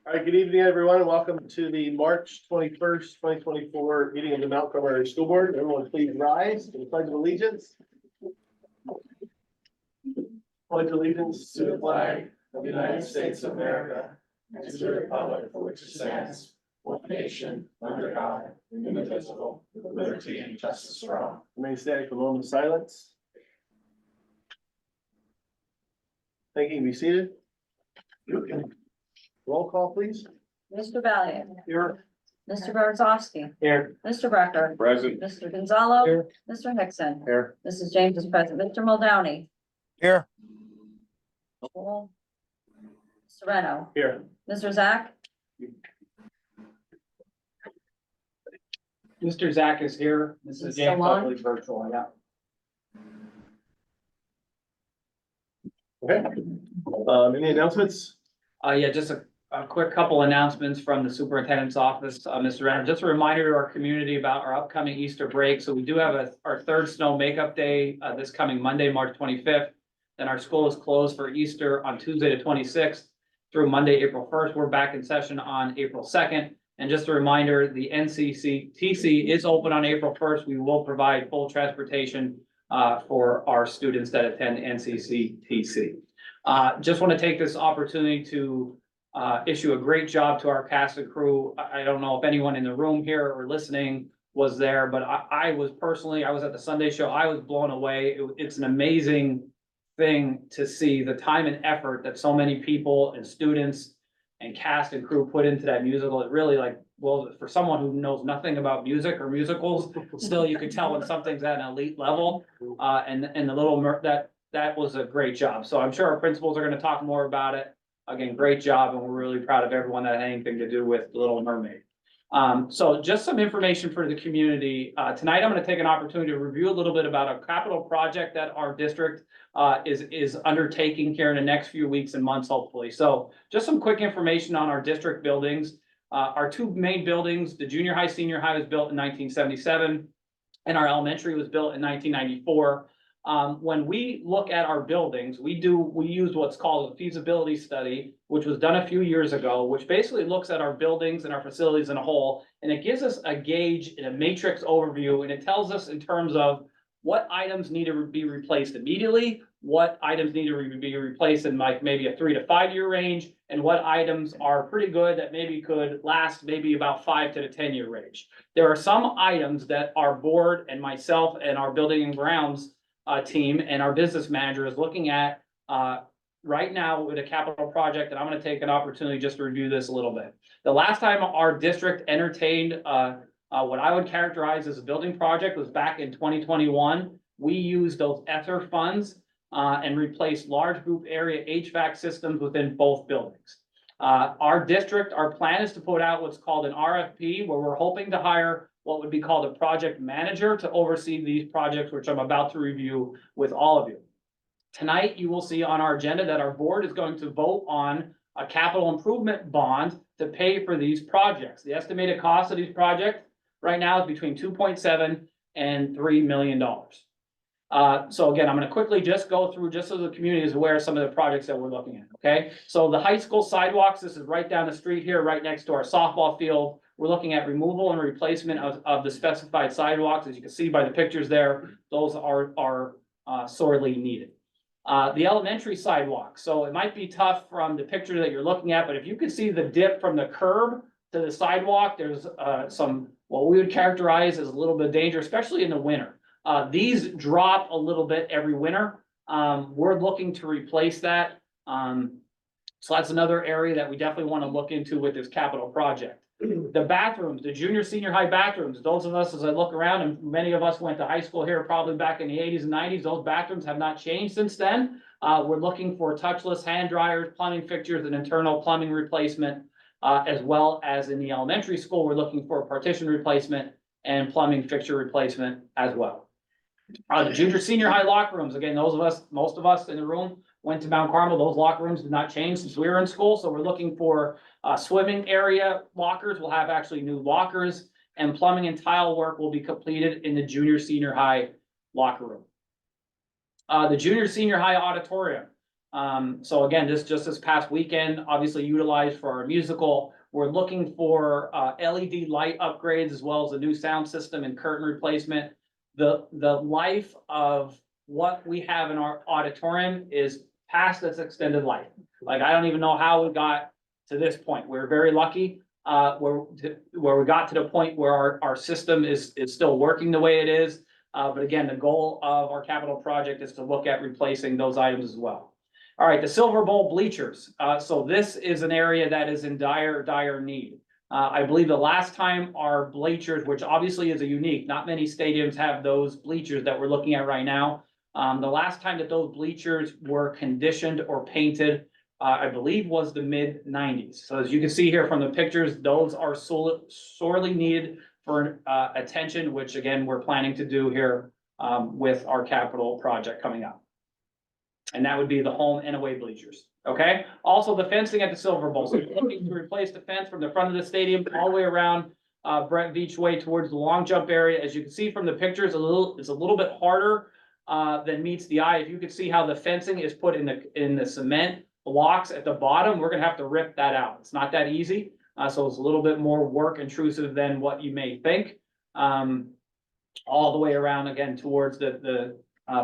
All right, good evening, everyone, and welcome to the March 21st, 2024 meeting of the Mount Carmel Area School Board. Everyone please rise to the Pledge of Allegiance. Pledge allegiance To the flag of the United States of America and to the republic for which it stands, one nation, under God, indivisible, with liberty and justice for all. Remain standing for a moment of silence. Thank you. Be seated. Roll call, please. Mr. Valiant. Here. Mr. Barzowski. Here. Mr. Brecker. Present. Mr. Gonzalo. Here. Mr. Hickson. Here. Mrs. James is present. Mr. Muldowney. Here. Mr. Reno. Here. Mr. Zach. Mr. Zach is here. This is Still James on? Buckley virtual, yeah. Okay. Any announcements? Yeah, just a quick couple announcements from the superintendent's office, Mr. Renner. Just a reminder to our community about our upcoming Easter break. So we do have our third snow makeup day, this coming Monday, March 25th. Then our school is closed for Easter on Tuesday the 26th through Monday, April 1st. We're back in session on April 2nd. And just a reminder, the NCCTC is open on April 1st. We will provide full transportation for our students that attend NCCTC. Just want to take this opportunity to issue a great job to our cast and crew. I don't know if anyone in the room here or listening was there, but I was at the Sunday show. I was blown away. It's an amazing thing to see the time and effort that so many people and students and cast and crew put into that musical. It really well, for someone who knows nothing about music or musicals, still you could tell when something's at an elite level. And the little that was a great job. So I'm sure our principals are going to talk more about it. Again, great job, and we're really proud of everyone that had anything to do with The Little Mermaid. So just some information for the community. Tonight, I'm going to take an opportunity to review a little bit about a capital project that our district is undertaking here in the next few weeks and months, hopefully. So just some quick information on our district buildings. Our two main buildings, the junior high, senior high was built in 1977, and our elementary was built in 1994. When we look at our buildings, we use what's called a feasibility study, which was done a few years ago, which basically looks at our buildings and our facilities in a whole, and it gives us a gauge and a matrix overview, and it tells us in terms of what items need to be replaced immediately, what items need to be replaced in maybe a 3 to 5 year range, and what items are pretty good that maybe could last maybe about 5 to the 10 year range. There are some items that our board and myself and our building and grounds team and our business manager is looking at right now with a capital project, and I'm going to take an opportunity just to review this a little bit. The last time our district entertained what I would characterize as a building project was back in 2021. We used those ESSER funds and replaced large group area HVAC systems within both buildings. Our plan is to put out what's called an RFP, where we're hoping to hire what would be called a project manager to oversee these projects, which I'm about to review with all of you. Tonight, you will see on our agenda that our board is going to vote on a capital improvement bond to pay for these projects. The estimated cost of these projects right now is between $2.7 and $3 million. So again, I'm going to quickly just go through, just so the community is aware of some of the projects that we're looking at, okay? So the high school sidewalks, this is right down the street here, right next to our softball field. We're looking at removal and replacement of the specified sidewalks. As you can see by the pictures there, those are sorely needed. The elementary sidewalk. So it might be tough from the picture that you're looking at, but if you can see the dip from the curb to the sidewalk, there's some, what we would characterize as a little bit of danger, especially in the winter. These drop a little bit every winter. We're looking to replace that. So that's another area that we definitely want to look into with this capital project. The bathrooms, the junior, senior high bathrooms, those of us, as I look around, and many of us went to high school here probably back in the 80s and 90s, those bathrooms have not changed since then. We're looking for touchless hand dryers, plumbing fixtures, and internal plumbing replacement, as well as in the elementary school, we're looking for partition replacement and plumbing fixture replacement as well. The junior, senior high locker rooms, again, most of us in the room went to Mount Carmel. Those locker rooms did not change since we were in school. So we're looking for swimming area lockers. We'll have actually new lockers, and plumbing and tile work will be completed in the junior, senior high locker room. The junior, senior high auditorium. So again, just this past weekend, obviously utilized for our musical. We're looking for LED light upgrades as well as a new sound system and curtain replacement. The life of what we have in our auditorium is past its extended life. Like, I don't even know how we got to this point. We're very lucky where we got to the point where our system is still working the way it is. But again, the goal of our capital project is to look at replacing those items as well. All right, the Silver Bowl bleachers. So this is an area that is in dire need. I believe the last time our bleachers, which obviously is a unique, not many stadiums have those bleachers that we're looking at right now. The last time that those bleachers were conditioned or painted, I believe was the mid-90s. So as you can see here from the pictures, those are sorely needed for attention, which again, we're planning to do here with our capital project coming up. And that would be the home and away bleachers, okay? Also, the fencing at the Silver Bowl. So we're looking to replace the fence from the front of the stadium all the way around Brent Beach Way towards the long jump area. As you can see from the pictures, it's a little bit harder than meets the eye. If you could see how the fencing is put in the cement blocks at the bottom, we're gonna have to rip that out. It's not that easy. So it's a little bit more work intrusive than what you may think. All the way around again towards the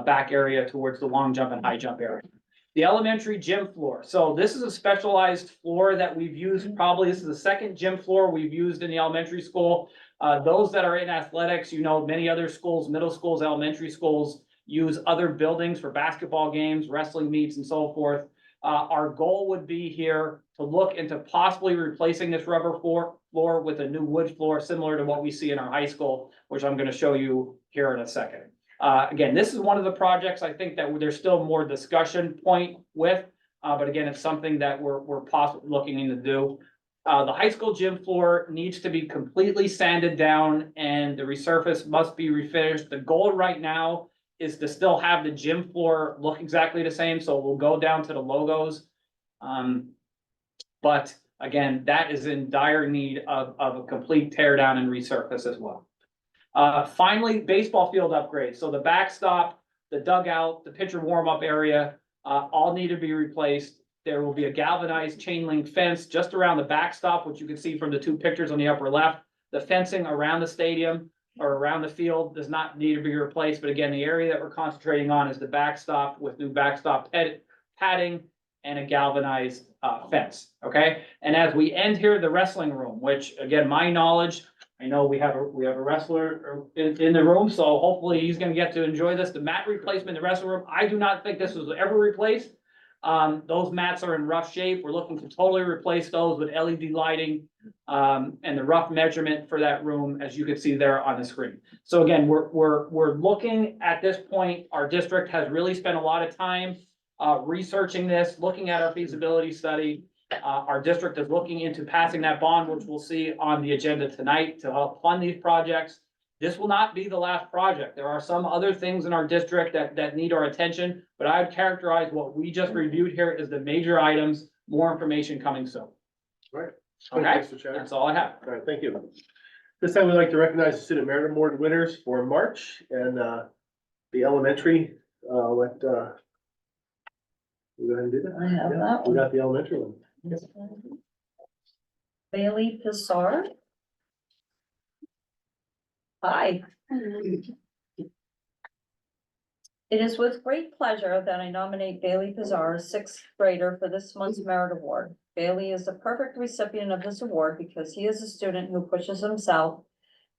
back area towards the long jump and high jump area. The elementary gym floor. So this is a specialized floor that we've used. Probably this is the second gym floor we've used in the elementary school. Those that are in athletics, you know, many other schools, middle schools, elementary schools use other buildings for basketball games, wrestling meets, and so forth. Our goal would be here to look into possibly replacing this rubber floor with a new wood floor, similar to what we see in our high school, which I'm going to show you here in a second. Again, this is one of the projects I think that there's still more discussion point with, but again, it's something that we're possibly looking into do. The high school gym floor needs to be completely sanded down and the resurface must be refinished. The goal right now is to still have the gym floor look exactly the same, so we'll go down to the logos. But again, that is in dire need of a complete tear down and resurface as well. Finally, baseball field upgrades. So the backstop, the dugout, the pitcher warm-up area, all need to be replaced. There will be a galvanized chain link fence just around the backstop, which you can see from the two pictures on the upper left. The fencing around the stadium or around the field does not need to be replaced. But again, the area that we're concentrating on is the backstop with new backstop padding and a galvanized fence, okay? And as we end here, the wrestling room, which again, my knowledge, I know we have a wrestler in the room, so hopefully he's gonna get to enjoy this. The mat replacement in the wrestling room, I do not think this was ever replaced. Those mats are in rough shape. We're looking to totally replace those with LED lighting, and the rough measurement for that room, as you can see there on the screen. So again, we're looking at this point, our district has really spent a lot of time researching this, looking at our feasibility study. Our district is looking into passing that bond, which we'll see on the agenda tonight to help fund these projects. This will not be the last project. There are some other things in our district that need our attention, but I would characterize what we just reviewed here as the major items, more information coming soon. Right. Okay, Thanks, Mr. Chair. that's all I have. All right, thank you. This time we'd like to recognize the Student Merit Award winners for March and the elementary, we go ahead and do that. I have Yeah, that we one. got the elementary one. Bailey Pissar. Hi. It is with great pleasure that I nominate Bailey Pissar, sixth grader, for this month's Merit Award. Bailey is the perfect recipient of this award because he is a student who pushes himself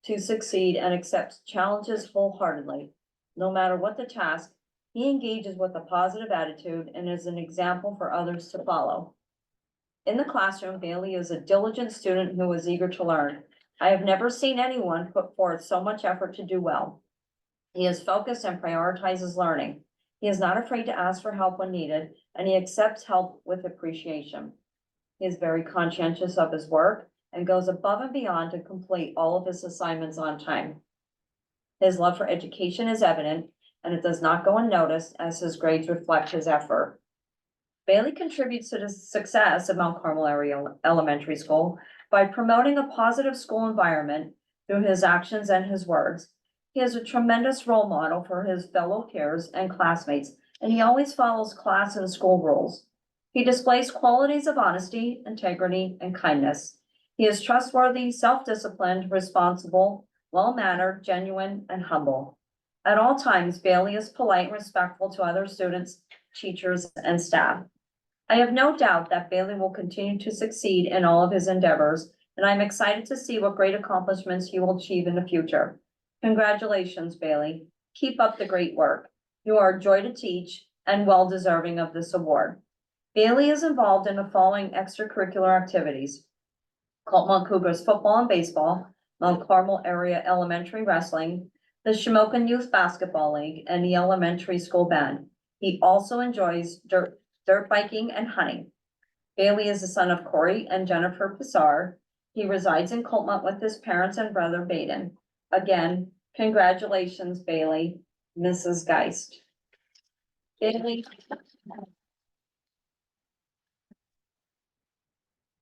to succeed and accepts challenges wholeheartedly. No matter what the task, he engages with a positive attitude and is an example for others to follow. In the classroom, Bailey is a diligent student who is eager to learn. I have never seen anyone put forth so much effort to do well. He is focused and prioritizes learning. He is not afraid to ask for help when needed, and he accepts help with appreciation. He is very conscientious of his work and goes above and beyond to complete all of his assignments on time. His love for education is evident, and it does not go unnoticed as his grades reflect his effort. Bailey contributes to the success of Mount Carmel Area Elementary School by promoting a positive school environment through his actions and his words. He is a tremendous role model for his fellow peers and classmates and he always follows class and school rules. He displays qualities of honesty, integrity, and kindness. He is trustworthy, self-disciplined, responsible, well-mannered, genuine, and humble. At all times, Bailey is polite and respectful to other students, teachers, and staff. I have no doubt that Bailey will continue to succeed in all of his endeavors, and I'm excited to see what great accomplishments he will achieve in the future. Congratulations, Bailey. Keep up the great work. You are a joy to teach and well deserving of this award. Bailey is involved in the following extracurricular activities: Coltmont Cougars football and baseball, Mount Carmel Area Elementary Wrestling, the Shamokin Youth Basketball League, and the elementary school band. He also enjoys dirt biking and hunting. Bailey is the son of Corey and Jennifer Pissar. He resides in Coltmont with his parents and brother Baden. Again, congratulations, Bailey. Mrs. Geist. Bailey.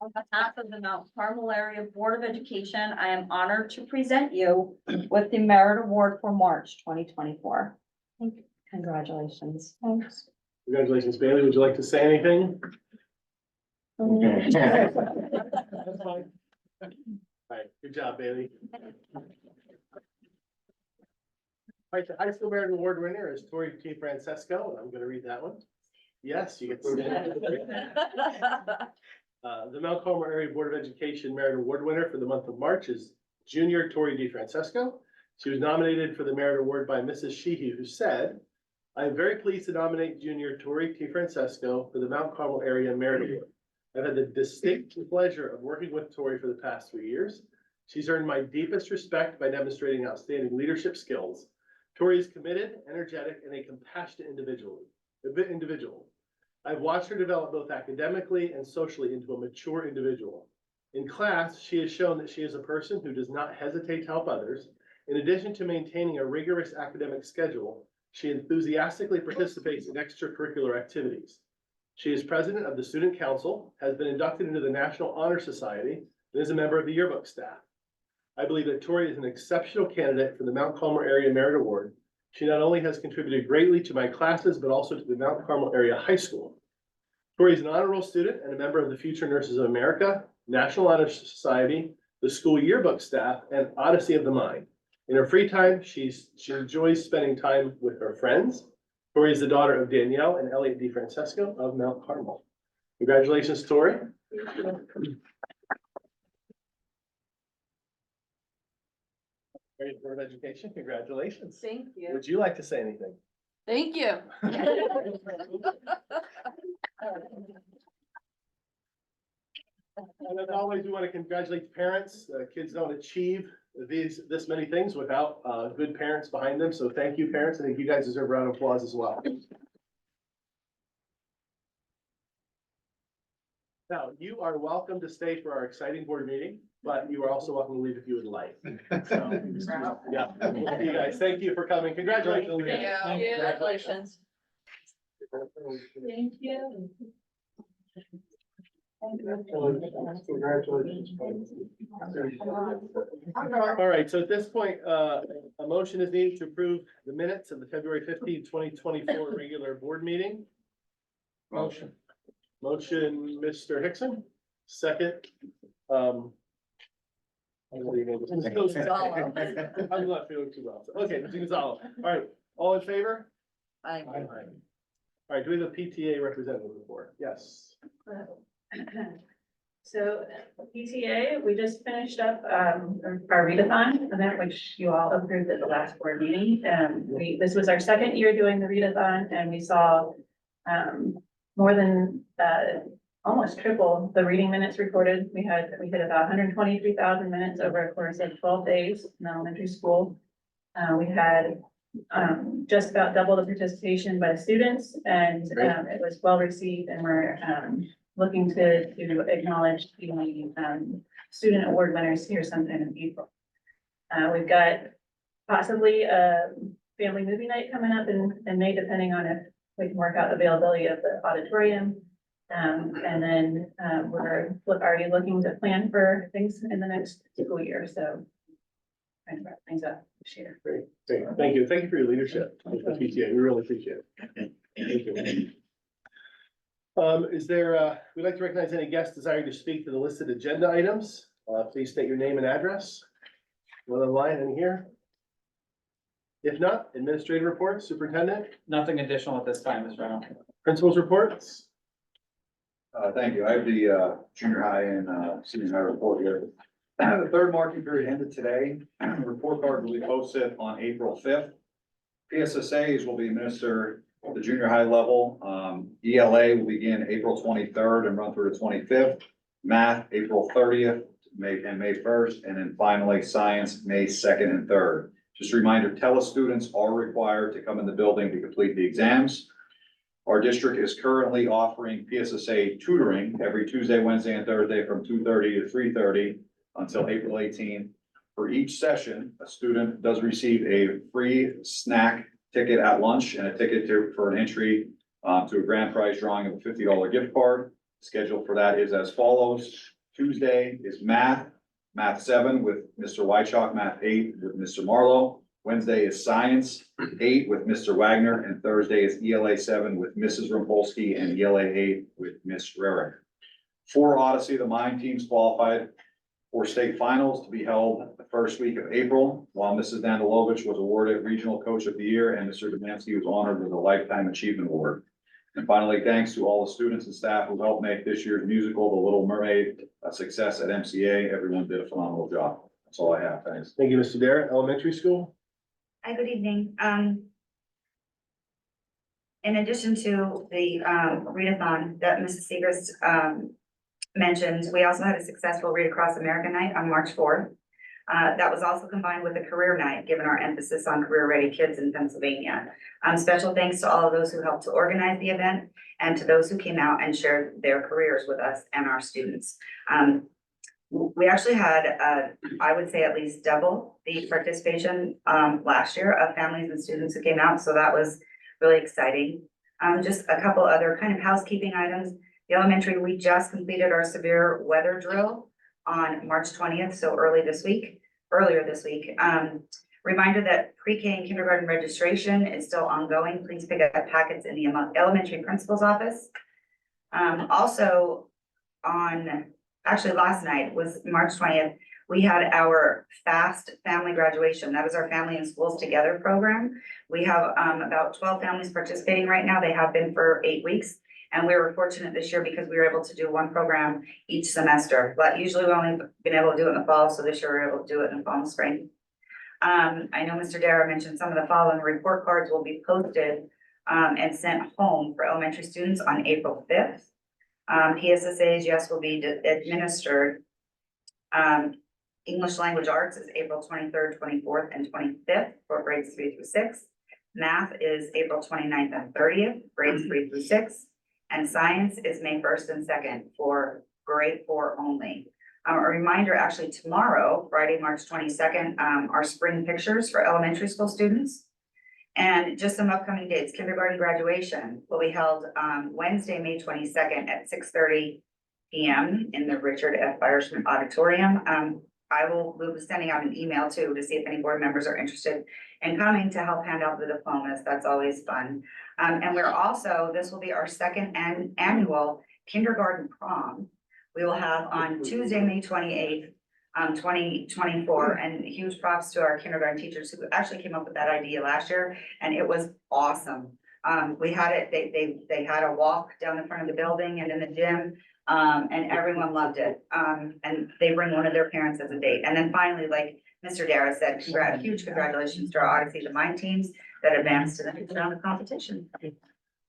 On behalf of the Mount Carmel Area Board of Education, I am honored to present you with the Merit Award for March 2024. Congratulations. Thanks. Congratulations, Bailey. Would you like to say anything? That's fine. All right, good job, Bailey. All right, the high school merit award winner is Tori T. Francesco, and I'm gonna read that one. Yes, you get to stand. The Mount Carmel Area Board of Education Merit Award winner for the month of March is Junior Tori D. Francesco. She was nominated for the Merit Award by Mrs. Sheehy, who said, "I am very pleased to nominate Junior Tori T. Francesco for the Mount Carmel Area Merit Award. I've had the distinct pleasure of working with Tori for the past 3 years. She's earned my deepest respect by demonstrating outstanding leadership skills. Tori is committed, energetic, and a compassionate individual. I've watched her develop both academically and socially into a mature individual. In class, she has shown that she is a person who does not hesitate to help others. In addition to maintaining a rigorous academic schedule, she enthusiastically participates in extracurricular activities. She is president of the Student Council, has been inducted into the National Honor Society, and is a member of the yearbook staff. I believe that Tori is an exceptional candidate for the Mount Carmel Area Merit Award. She not only has contributed greatly to my classes, but also to the Mount Carmel Area High School. Tori is an honor roll student and a member of the Future Nurses of America, National Honor Society, the school yearbook staff, and Odyssey of the Mind. In her free time, she enjoys spending time with her friends. Tori is the daughter of Danielle and Elliot D. Francesco of Mount Carmel. Congratulations, Tori. Board of Education, congratulations. Thank you. Would you like to say anything? Thank you. And as always, we want to congratulate the parents. Kids don't achieve this many things without good parents behind them. So thank you, parents. I think you guys deserve a round of applause as well. Now, you are welcome to stay for our exciting board meeting, but you are also welcome to leave if you would like. So, yeah, you guys, thank you for coming. Congratulations. Thank you. Congratulations. Thank you. All right, so at this point, a motion is needed to approve the minutes of the February 15, 2024 regular board meeting. Motion. Motion, Mr. Hickson, second. What are your names? Gonzalo. I'm not feeling too well. Okay, Mr. Gonzalo. All right, all in favor? Aye. All right, do we have a PTA representative report? Yes. So PTA, we just finished up our readathon event, which you all approved at the last board meeting. This was our second year doing the readathon, and we saw more than almost triple the reading minutes recorded. We hit about 123,000 minutes over a course of 12 days in elementary school. We had just about double the participation by students, and it was well received, and we're looking to acknowledge the student award winners here sometime in April. We've got possibly a family movie night coming up in May, depending on if we can work out availability of the auditorium. And then we're already looking to plan for things in the next school year, so trying to wrap things up this year. Great, thank you. Thank you for your leadership with the PTA. We really appreciate it. Thank you. Is there, we'd like to recognize any guests desiring to speak to the listed agenda items. Please state your name and address. One online and here. If not, administrative reports, superintendent, Nothing additional at this time, Ms. Reynolds. principals reports. Thank you. I have the junior high and senior high report here. The third marking period ended today. The report card will be posted on April 5th. PSSAs will be administered at the junior high level. ELA will begin April 23rd and run through the 25th. Math, April 30th, May 1st, and then finally science, May 2nd and 3rd. Just a reminder, students are required to come in the building to complete the exams. Our district is currently offering PSSA tutoring every Tuesday, Wednesday, and Thursday from 2:30 to 3:30 until April 18th. For each session, a student does receive a free snack ticket at lunch and a ticket for an entry to a grand prize drawing of a $50 gift card. Schedule for that is as follows. Tuesday is math 7 with Mr. Wychalk, math 8 with Mr. Marlowe. Wednesday is science 8 with Mr. Wagner, and Thursday is ELA 7 with Mrs. Rumpolsky and ELA 8 with Ms. Rarick. For Odyssey, the Mind teams qualified for state finals to be held the first week of April, while Mrs. Dandalovich was awarded Regional Coach of the Year and Mr. Demansky was honored with a Lifetime Achievement Award. And finally, thanks to all the students and staff who helped make this year's musical, The Little Mermaid, a success at MCA. Everyone did a phenomenal job. That's all I have. Thanks. Thank you, Mr. Dara. Elementary school. Hi, good evening. In addition to the readathon that Mrs. Segrist mentioned, we also had a successful Read Across America night on March 4th. That was also combined with a career night, given our emphasis on career-ready kids in Pennsylvania. Special thanks to all of those who helped to organize the event and to those who came out and shared their careers with us and our students. We actually had, I would say at least double the participation last year of families and students who came out, so that was really exciting. Just a couple other kind of housekeeping items. The elementary, we just completed our severe weather drill on March 20th, so earlier this week. Reminder that pre-K and kindergarten registration is still ongoing. Please pick up packets in the elementary principal's office. Also actually last night was March 20th, we had our FAST family graduation. That was our Family and Schools Together program. We have about 12 families participating right now. They have been for 8 weeks. And we were fortunate this year because we were able to do one program each semester. But usually we've only been able to do it in the fall, so this year we're able to do it in the fall and spring. I know Mr. Dara mentioned some of the following report cards will be posted and sent home for elementary students on April 5th. PSSAs, yes, will be administered. English Language Arts is April 23rd, 24th, and 25th for grades 3 through 6. Math is April 29th and 30th, grades 3 through 6. And science is May 1st and 2nd for grade 4 only. A reminder, actually tomorrow, Friday, March 22nd, our spring pictures for elementary school students. And just some upcoming dates, kindergarten graduation will be held Wednesday, May 22nd at 6:30 p.m. in the Richard F. Fireshman Auditorium. I will be sending out an email too to see if any board members are interested in coming to help hand out the diplomas. That's always fun. And we're also, this will be our second annual kindergarten prom. We will have on Tuesday, May 28th, 2024, and huge props to our kindergarten teachers who actually came up with that idea last year, and it was awesome. We had it, they had a walk down the front of the building and in the gym, and everyone loved it. And they bring one of their parents as a date. And then finally, like Mr. Dara said, huge congratulations to our Odyssey the Mind teams that advanced to the next round of competition.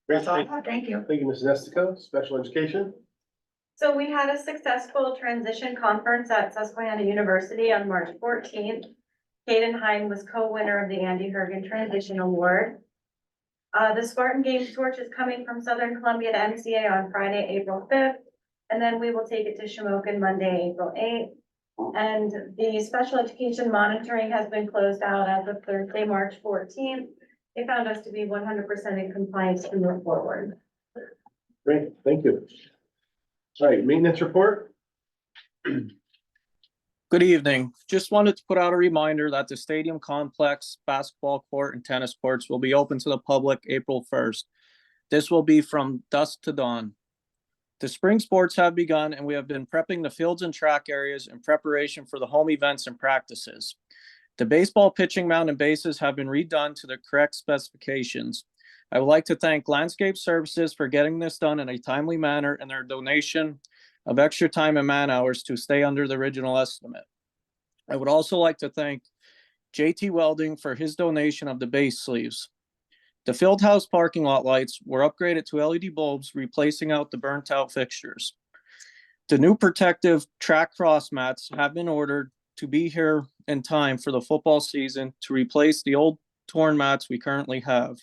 That's all I have. Thank you. Thank you, Mrs. Estico. Special education. So we had a successful transition conference at Susquehanna University on March 14th. Kaden Hine was co-winner of the Andy Hergen Transition Award. The Spartan Games torch is coming from Southern Columbia to MCA on Friday, April 5th. And then we will take it to Shamokin Monday, April 8th. And the special education monitoring has been closed out as of Thursday, March 14th. They found us to be 100% in compliance to move forward. Great, thank you. All right, maintenance report. Good evening. Just wanted to put out a reminder that the stadium complex, basketball court and tennis courts will be open to the public April 1st. This will be from dusk to dawn. The spring sports have begun and we have been prepping the fields and track areas in preparation for the home events and practices. The baseball pitching mound and bases have been redone to the correct specifications. I would like to thank Landscape Services for getting this done in a timely manner and their donation of extra time and man hours to stay under the original estimate. I would also like to thank JT Welding for his donation of the base sleeves. The field house parking lot lights were upgraded to LED bulbs, replacing out the burnt out fixtures. The new protective track cross mats have been ordered to be here in time for the football season to replace the old torn mats we currently have.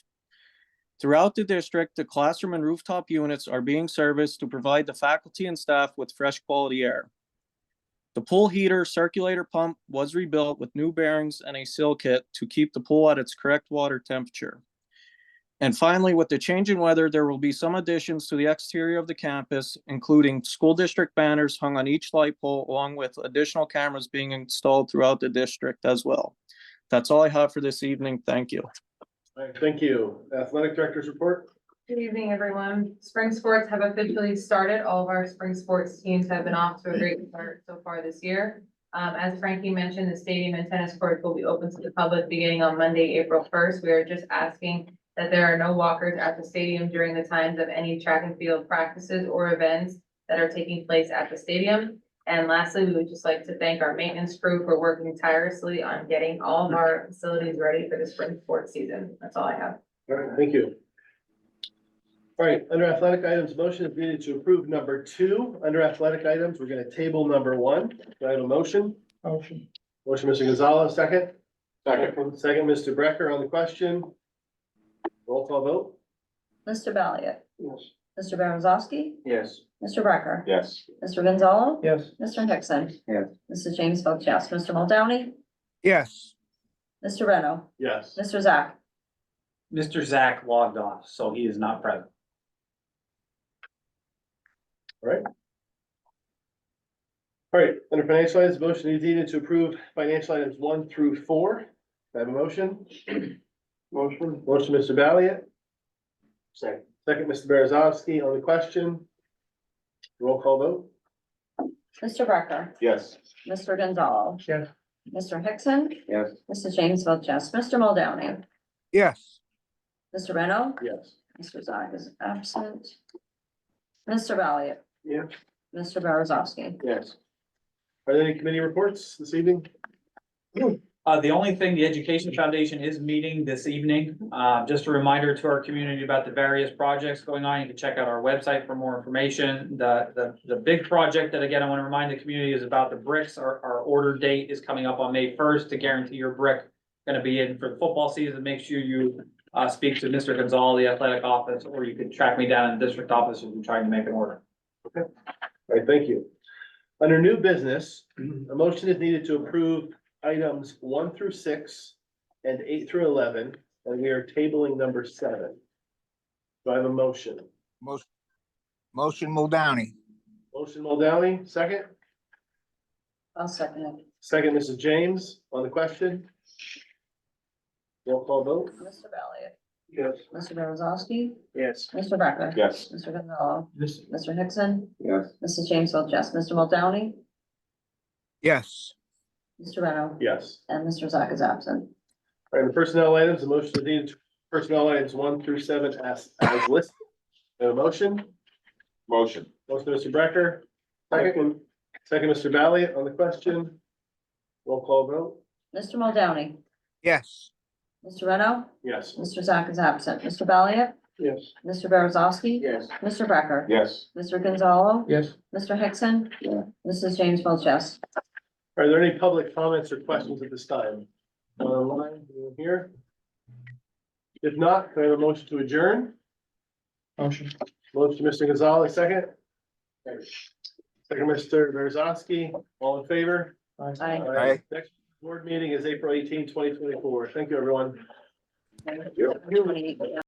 Throughout the district, the classroom and rooftop units are being serviced to provide the faculty and staff with fresh quality air. The pool heater circulator pump was rebuilt with new bearings and a seal kit to keep the pool at its correct water temperature. And finally, with the change in weather, there will be some additions to the exterior of the campus, including school district banners hung on each light pole, along with additional cameras being installed throughout the district as well. That's all I have for this evening. Thank you. All right, thank you. Athletic Director's report. Good evening, everyone. Spring sports have officially started. All of our spring sports teams have been off to a great start so far this year. As Frankie mentioned, the stadium and tennis courts will be open to the public beginning on Monday, April 1st. We are just asking that there are no walkers at the stadium during the times of any track and field practices or events that are taking place at the stadium. And lastly, we would just like to thank our maintenance crew for working tirelessly on getting all of our facilities ready for the spring sports season. That's all I have. All right, thank you. All right, under athletic items, motion is needed to approve number 2. Under athletic items, we're gonna table number 1. Do I have a motion? Motion. Motion, Mr. Gonzalez, second. Second, Mr. Brecker on the question. Roll call vote. Mr. Valiant, Yes. Mr. Beresowski, Yes. Mr. Brecker, Yes. Mr. Gonzalo, Yes. Mr. Hickson. Yes. Mrs. James Felch, yes. Mr. Muldowney, Yes. Mr. Reno, Yes. Mr. Zach. Mr. Zach logged off, so he is not present. All right, under financial items, motion is needed to approve financial items 1 through 4. Do I have a motion? Motion. Motion, Mr. Valiant. Second, Mr. Beresowski on the question. Roll call vote. Mr. Brecker, Yes. Mr. Gonzalo, Yes. Mr. Hickson, Yes. Mrs. James Felch, yes. Mr. Muldowney, Yes. Mr. Reno, Yes. Mr. Zach is absent. Mr. Valiant. Yeah. Mr. Beresowski. Yes. Are there any committee reports this evening? The only thing, the Education Foundation is meeting this evening. Just a reminder to our community about the various projects going on. You can check out our website for more information. The big project that, again, I want to remind the community is about the bricks. Our order date is coming up on May 1st to guarantee your brick gonna be in for the football season. Make sure you speak to Mr. Gonzalo, the athletic office, or you can track me down in the district office if you're trying to make an order. All right, thank you. Under new business, a motion is needed to approve items 1 through 6 and 8 through 11, and we are tabling number 7. Do I have a motion? Motion Muldowney. Motion Muldowney, second. I'll second it. Second, Mrs. James on the question. Roll call vote. Mr. Valiant, Yes. Mr. Beresowski, Yes. Mr. Brecker. Yes. Mr. Gonzalo, This. Mr. Hickson, Yes. Mrs. James Felch, yes. Mr. Muldowney, Yes. Mr. Reno, Yes. and Mr. Zach is absent. All right, the personnel items, the motion is needed, personnel items 1 through 7 as listed. Do I have a motion? Motion. Motion, Mr. Brecker. Second, Mr. Valiant on the question. Roll call vote. Mr. Muldowney, Yes. Mr. Reno, Yes. Mr. Zach is absent. Mr. Valiant, Yes. Mr. Beresowski. Yes. Mr. Brecker. Yes. Mr. Gonzalo. Yes. Mr. Hickson. Yeah. Mrs. James Felch, yes. Are there any public comments or questions at this time? Online, anyone here? If not, can I have a motion to adjourn? Motion. Motion, Mr. Gonzalez, second. Second, Mr. Beresowski, all in favor? Aye. All right. Next board meeting is April 18, 2024. Thank you, everyone. Everybody-